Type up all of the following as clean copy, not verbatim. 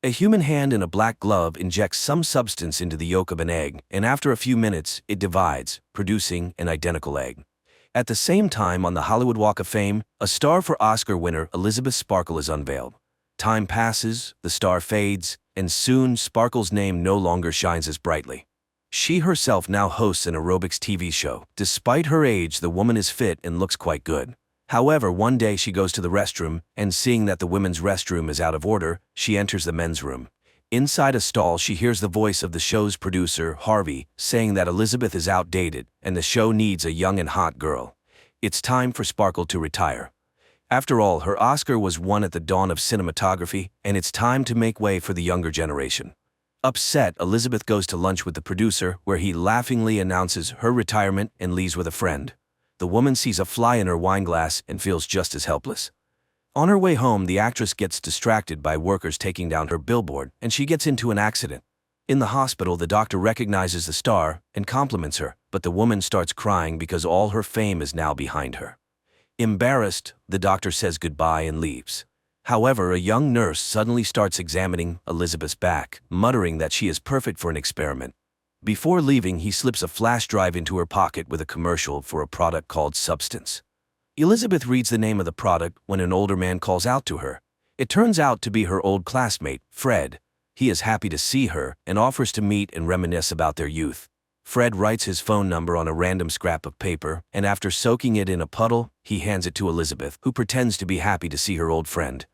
A human hand in a black glove injects some substance into the yolk of an egg, and after a few minutes, it divides, producing an identical egg. At the same time, on the Hollywood Walk of Fame, a star for Oscar winner Elizabeth Sparkle is unveiled. Time passes, the star fades, and soon Sparkle's name no longer shines as brightly. She herself now hosts an aerobics TV show. Despite her age, the woman is fit and looks quite good. However, one day she goes to the restroom, and seeing that the women's restroom is out of order, she enters the men's room. Inside a stall, she hears the voice of the show's producer, Harvey, saying that Elizabeth is outdated and the show needs a young and hot girl. It's time for Sparkle to retire. After all, her Oscar was won at the dawn of cinematography, and it's time to make way for the younger generation. Upset, Elizabeth goes to lunch with the producer, where he laughingly announces her retirement and leaves with a friend. The woman sees a fly in her wine glass and feels just as helpless. On her way home, the actress gets distracted by workers taking down her billboard, and she gets into an accident. In the hospital, the doctor recognizes the star and compliments her, but the woman starts crying because all her fame is now behind her. Embarrassed, the doctor says goodbye and leaves. However, a young nurse suddenly starts examining Elizabeth's back, muttering that she is perfect for an experiment. Before leaving, he slips a flash drive into her pocket with a commercial for a product called Substance. Elizabeth reads the name of the product when an older man calls out to her. It turns out to be her old classmate, Fred. He is happy to see her and offers to meet and reminisce about their youth. Fred writes his phone number on a random scrap of paper, and after soaking it in a puddle, he hands it to Elizabeth, who pretends to be happy to see her old friend.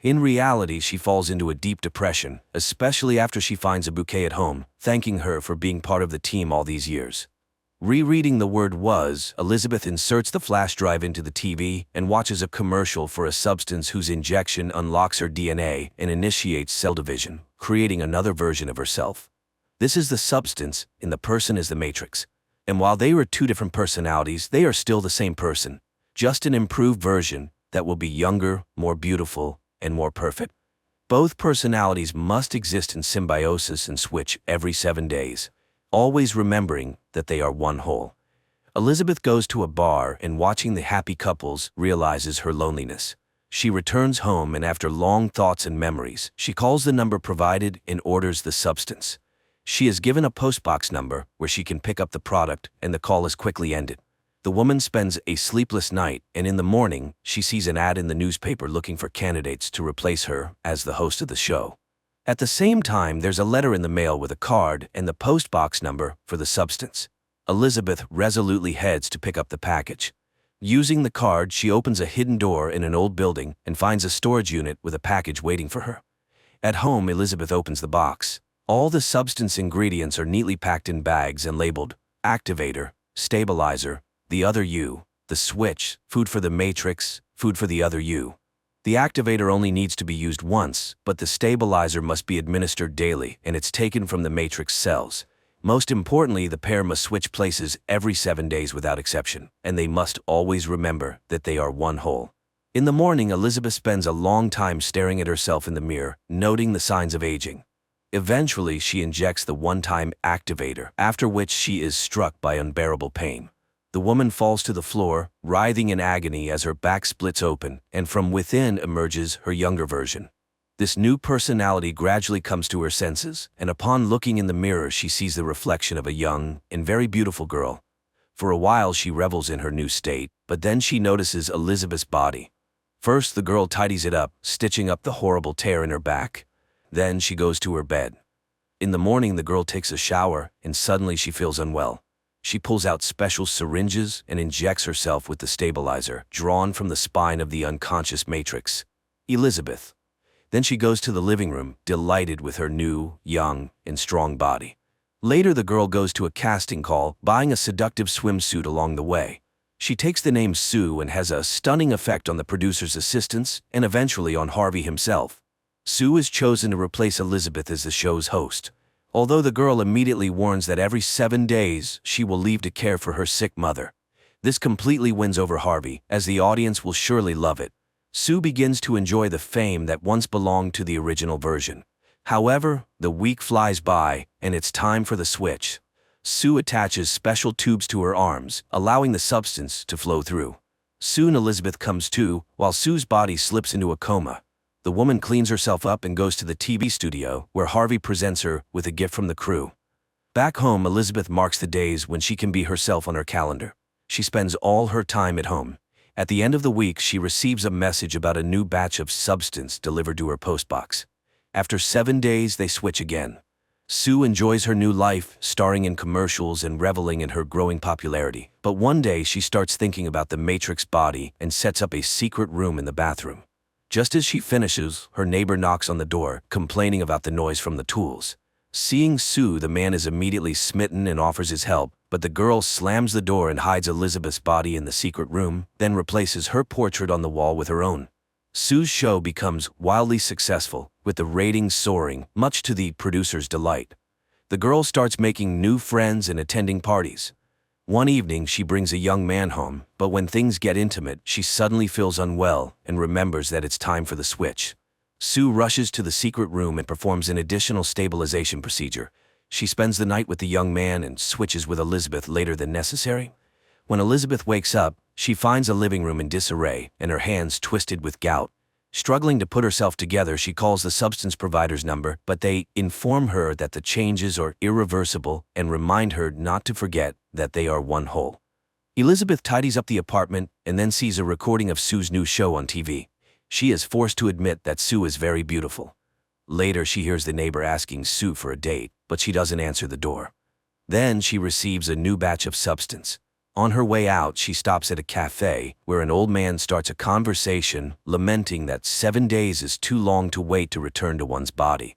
In reality, she falls into a deep depression, especially after she finds a bouquet at home, thanking her for being part of the team all these years. Rereading the word "was," Elizabeth inserts the flash drive into the TV and watches a commercial for a substance whose injection unlocks her DNA and initiates cell division, creating another version of herself. This is the substance, and the person is the Matrix. And while they were two different personalities, they are still the same person, just an improved version that will be younger, more beautiful, and more perfect. Both personalities must exist in symbiosis and switch every 7 days, always remembering that they are one whole. Elizabeth goes to a bar and, watching the happy couples, realizes her loneliness. She returns home, and after long thoughts and memories, she calls the number provided and orders the substance. She is given a postbox number where she can pick up the product, and the call is quickly ended. The woman spends a sleepless night, and in the morning, she sees an ad in the newspaper looking for candidates to replace her as the host of the show. At the same time, there's a letter in the mail with a card and the postbox number for the substance. Elizabeth resolutely heads to pick up the package. Using the card, she opens a hidden door in an old building and finds a storage unit with a package waiting for her. At home, Elizabeth opens the box. All the substance ingredients are neatly packed in bags and labeled activator, stabilizer, the other you, the switch, food for the Matrix, food for the other you. The activator only needs to be used once, but the stabilizer must be administered daily, and it's taken from the Matrix cells. Most importantly, the pair must switch places every 7 days without exception, and they must always remember that they are one whole. In the morning, Elizabeth spends a long time staring at herself in the mirror, noting the signs of aging. Eventually, she injects the one-time activator, after which she is struck by unbearable pain. The woman falls to the floor, writhing in agony as her back splits open, and from within emerges her younger version. This new personality gradually comes to her senses, and upon looking in the mirror, she sees the reflection of a young and very beautiful girl. For a while, she revels in her new state, but then she notices Elizabeth's body. First, the girl tidies it up, stitching up the horrible tear in her back. Then she goes to her bed. In the morning, the girl takes a shower, and suddenly she feels unwell. She pulls out special syringes and injects herself with the stabilizer, drawn from the spine of the unconscious Matrix, Elizabeth. Then she goes to the living room, delighted with her new, young, and strong body. Later, the girl goes to a casting call, buying a seductive swimsuit along the way. She takes the name Sue and has a stunning effect on the producer's assistants and eventually on Harvey himself. Sue is chosen to replace Elizabeth as the show's host, although the girl immediately warns that every 7 days she will leave to care for her sick mother. This completely wins over Harvey, as the audience will surely love it. Sue begins to enjoy the fame that once belonged to the original version. However, the week flies by, and it's time for the switch. Sue attaches special tubes to her arms, allowing the substance to flow through. Soon Elizabeth comes to, while Sue's body slips into a coma. The woman cleans herself up and goes to the TV studio, where Harvey presents her with a gift from the crew. Back home, Elizabeth marks the days when she can be herself on her calendar. She spends all her time at home. At the end of the week, she receives a message about a new batch of substance delivered to her postbox. After 7 days, they switch again. Sue enjoys her new life, starring in commercials and reveling in her growing popularity. But one day, she starts thinking about the Matrix body and sets up a secret room in the bathroom. Just as she finishes, her neighbor knocks on the door, complaining about the noise from the tools. Seeing Sue, the man is immediately smitten and offers his help, but the girl slams the door and hides Elizabeth's body in the secret room, then replaces her portrait on the wall with her own. Sue's show becomes wildly successful, with the ratings soaring, much to the producer's delight. The girl starts making new friends and attending parties. One evening, she brings a young man home, but when things get intimate, she suddenly feels unwell and remembers that it's time for the switch. Sue rushes to the secret room and performs an additional stabilization procedure. She spends the night with the young man and switches with Elizabeth later than necessary. When Elizabeth wakes up, she finds a living room in disarray and her hands twisted with gout. Struggling to put herself together, she calls the substance provider's number, but they inform her that the changes are irreversible and remind her not to forget that they are one whole. Elizabeth tidies up the apartment and then sees a recording of Sue's new show on TV. She is forced to admit that Sue is very beautiful. Later, she hears the neighbor asking Sue for a date, but she doesn't answer the door. Then she receives a new batch of substance. On her way out, she stops at a cafe, where an old man starts a conversation, lamenting that 7 days is too long to wait to return to one's body.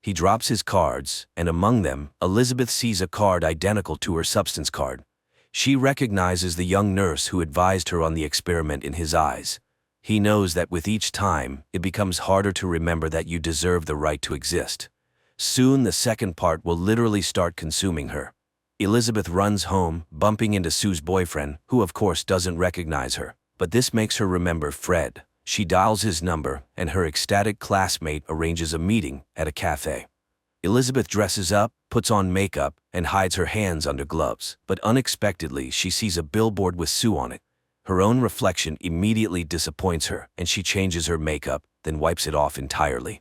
He drops his cards, and among them, Elizabeth sees a card identical to her substance card. She recognizes the young nurse who advised her on the experiment in his eyes. He knows that with each time, it becomes harder to remember that you deserve the right to exist. Soon, the second part will literally start consuming her. Elizabeth runs home, bumping into Sue's boyfriend, who of course doesn't recognize her. But this makes her remember Fred. She dials his number, and her ecstatic classmate arranges a meeting at a cafe. Elizabeth dresses up, puts on makeup, and hides her hands under gloves. But unexpectedly, she sees a billboard with Sue on it. Her own reflection immediately disappoints her, and she changes her makeup, then wipes it off entirely.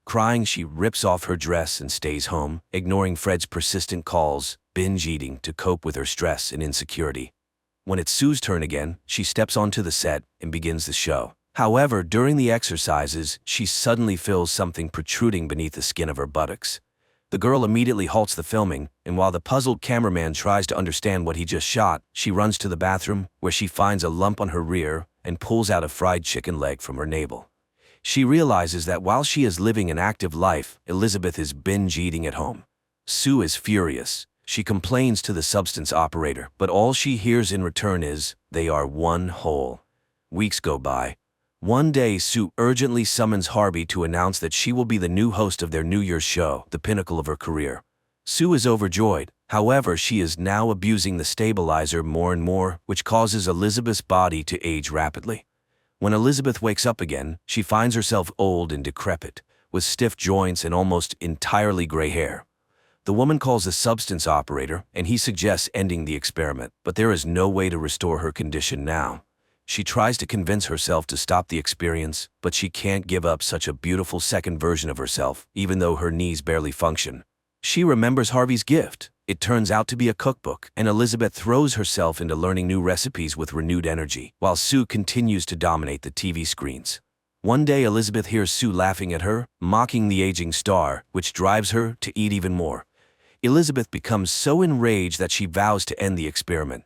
Crying, she rips off her dress and stays home, ignoring Fred's persistent calls, binge eating to cope with her stress and insecurity. When it's Sue's turn again, she steps onto the set and begins the show. However, during the exercises, she suddenly feels something protruding beneath the skin of her buttocks. The girl immediately halts the filming, and while the puzzled cameraman tries to understand what he just shot, she runs to the bathroom, where she finds a lump on her rear and pulls out a fried chicken leg from her navel. She realizes that while she is living an active life, Elizabeth is binge eating at home. Sue is furious. She complains to the substance operator, but all she hears in return is, "They are one whole." Weeks go by. One day, Sue urgently summons Harvey to announce that she will be the new host of their New Year's show, the pinnacle of her career. Sue is overjoyed. However, she is now abusing the stabilizer more and more, which causes Elizabeth's body to age rapidly. When Elizabeth wakes up again, she finds herself old and decrepit, with stiff joints and almost entirely gray hair. The woman calls the substance operator, and he suggests ending the experiment, but there is no way to restore her condition now. She tries to convince herself to stop the experience, but she can't give up such a beautiful second version of herself, even though her knees barely function. She remembers Harvey's gift. It turns out to be a cookbook, and Elizabeth throws herself into learning new recipes with renewed energy, while Sue continues to dominate the TV screens. One day, Elizabeth hears Sue laughing at her, mocking the aging star, which drives her to eat even more. Elizabeth becomes so enraged that she vows to end the experiment.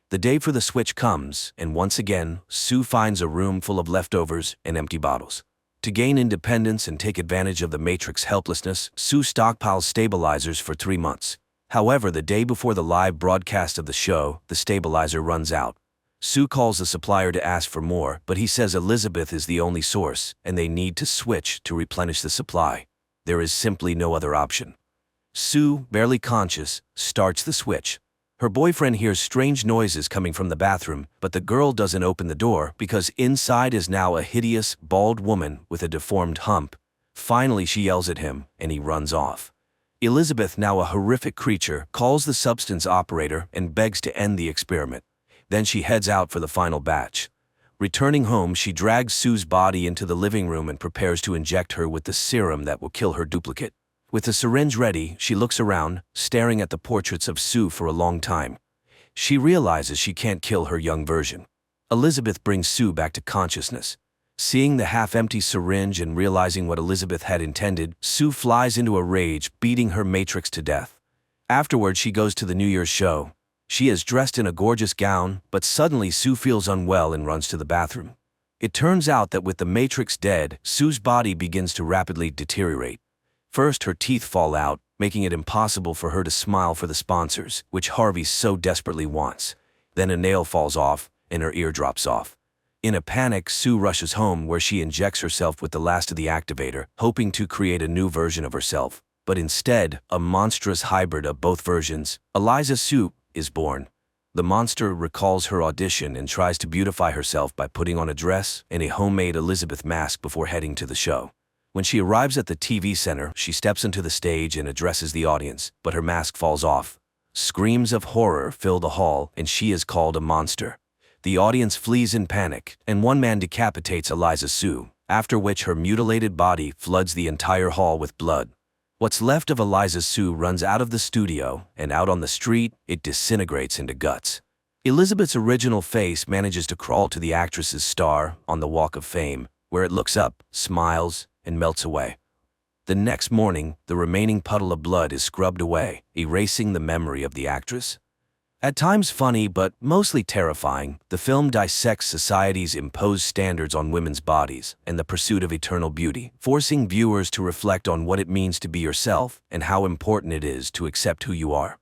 The day for the switch comes, and once again, Sue finds a room full of leftovers and empty bottles. To gain independence and take advantage of the Matrix helplessness, Sue stockpiles stabilizers for 3 months. However, the day before the live broadcast of the show, the stabilizer runs out. Sue calls the supplier to ask for more, but he says Elizabeth is the only source, and they need to switch to replenish the supply. There is simply no other option. Sue, barely conscious, starts the switch. Her boyfriend hears strange noises coming from the bathroom, but the girl doesn't open the door because inside is now a hideous, bald woman with a deformed hump. Finally, she yells at him, and he runs off. Elizabeth, now a horrific creature, calls the substance operator and begs to end the experiment. Then she heads out for the final batch. Returning home, she drags Sue's body into the living room and prepares to inject her with the serum that will kill her duplicate. With the syringe ready, she looks around, staring at the portraits of Sue for a long time. She realizes she can't kill her young version. Elizabeth brings Sue back to consciousness. Seeing the half-empty syringe and realizing what Elizabeth had intended, Sue flies into a rage, beating her Matrix to death. Afterward, she goes to the New Year's show. She is dressed in a gorgeous gown, but suddenly Sue feels unwell and runs to the bathroom. It turns out that with the Matrix dead, Sue's body begins to rapidly deteriorate. First, her teeth fall out, making it impossible for her to smile for the sponsors, which Harvey so desperately wants. Then a nail falls off, and her ear drops off. In a panic, Sue rushes home where she injects herself with the last of the activator, hoping to create a new version of herself. But instead, a monstrous hybrid of both versions, Eliza Sue, is born. The monster recalls her audition and tries to beautify herself by putting on a dress and a homemade Elizabeth mask before heading to the show. When she arrives at the TV center, she steps into the stage and addresses the audience, but her mask falls off. Screams of horror fill the hall, and she is called a monster. The audience flees in panic, and one man decapitates Eliza Sue, after which her mutilated body floods the entire hall with blood. What's left of Eliza Sue runs out of the studio, and out on the street, it disintegrates into guts. Elizabeth's original face manages to crawl to the actress's star on the Walk of Fame, where it looks up, smiles, and melts away. The next morning, the remaining puddle of blood is scrubbed away, erasing the memory of the actress. At times funny but mostly terrifying, the film dissects society's imposed standards on women's bodies and the pursuit of eternal beauty, forcing viewers to reflect on what it means to be yourself and how important it is to accept who you are.